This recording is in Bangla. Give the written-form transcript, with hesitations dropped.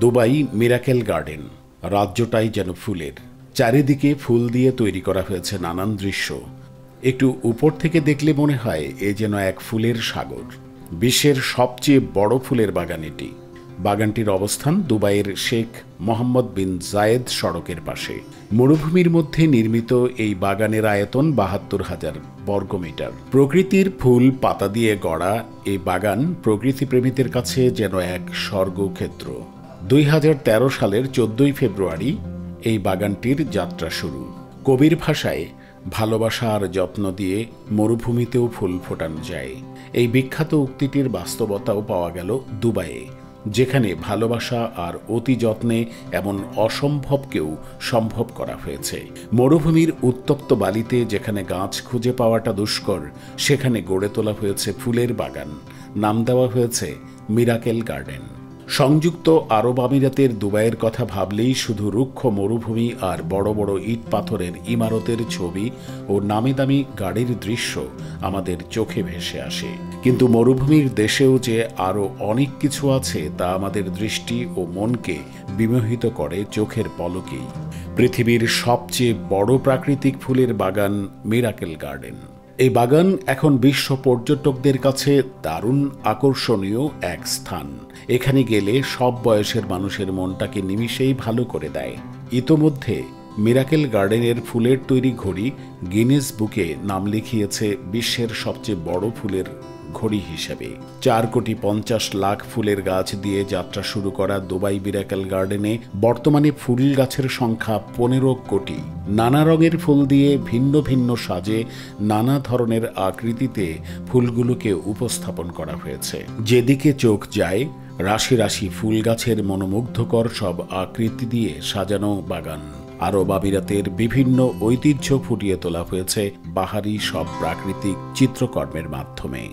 Dubai miracle garden. রাজ্যটাই যেন ফুলের, চারিদিকে ফুল দিয়ে তৈরি করা হয়েছে নানান দৃশ্য। একটু উপর থেকে দেখলে মনে হয় এ যেন এক ফুলের সাগর। বিশ্বের সবচেয়ে বড় ফুলের বাগান এটি। বাগানটির অবস্থান দুবাইয়ের শেখ মোহাম্মদ বিন জায়েদ সড়কের পাশে। মরুভূমির মধ্যে নির্মিত এই বাগানের আয়তন ৭২,০০০ বর্গমিটার। প্রকৃতির ফুল পাতা দিয়ে গড়া এই বাগান প্রকৃতিপ্রেমীদের কাছে যেন এক স্বর্গক্ষেত্র। ২০১৩ সালের ১৪ই ফেব্রুয়ারি এই বাগানটির যাত্রা শুরু। কবির ভাষায় ভালোবাসা আর যত্ন দিয়ে মরুভূমিতেও ফুল ফোটানো যায়, এই বিখ্যাত উক্তিটির বাস্তবতাও পাওয়া গেল দুবাইয়ে, যেখানে ভালোবাসা আর অতি যত্নে এমন অসম্ভবকেও সম্ভব করা হয়েছে। মরুভূমির উত্তপ্ত বালিতে যেখানে গাছ খুঁজে পাওয়াটা দুষ্কর, সেখানে গড়ে তোলা হয়েছে ফুলের বাগান। নাম দেওয়া হয়েছে মিরাকেল গার্ডেন। সংযুক্ত আরব আমিরাতের দুবাইয়ের কথা ভাবলেই শুধু রুক্ষ মরুভূমি আর বড় বড় ইট পাথরের ইমারতের ছবি ও নামি দামি গাড়ির দৃশ্য আমাদের চোখে ভেসে আসে। কিন্তু মরুভূমির দেশেও যে আরও অনেক কিছু আছে তা আমাদের দৃষ্টি ও মনকে বিমোহিত করে চোখের পলকেই। পৃথিবীর সবচেয়ে বড় প্রাকৃতিক ফুলের বাগান মিরাকেল গার্ডেন। এই বাগান এখন বিশ্ব পর্যটকদের কাছে দারুণ আকর্ষণীয় এক স্থান। এখানে গেলে সব বয়সের মানুষের মনটাকে নিমিষেই ভালো করে দেয়। ইতোমধ্যে মিরাকেল গার্ডেনের ফুলের তৈরি ঘড়ি গিনেস বুকে নাম লিখিয়েছে বিশ্বের সবচেয়ে বড় ফুলের ঘড়ি হিসেবে। ৪,৫০,০০,০০০ ফুলের গাছ দিয়ে যাত্রা শুরু করা দুবাই মিরাকেল গার্ডেনে বর্তমানে ফুল গাছের সংখ্যা ১৫ কোটি। নানা রঙের ফুল দিয়ে ভিন্ন ভিন্ন সাজে নানা ধরনের আকৃতিতে ফুলগুলোকে উপস্থাপন করা হয়েছে। যেদিকে চোখ যায় রাশি রাশি ফুল গাছের মনোমুগ্ধকর সব আকৃতি দিয়ে সাজানো বাগান। আরব আমিরাতের বিভিন্ন ঐতিহ্য ফুটিয়ে তোলা হয়েছে বাহারি সব প্রাকৃতিক চিত্রকর্মের মাধ্যমে।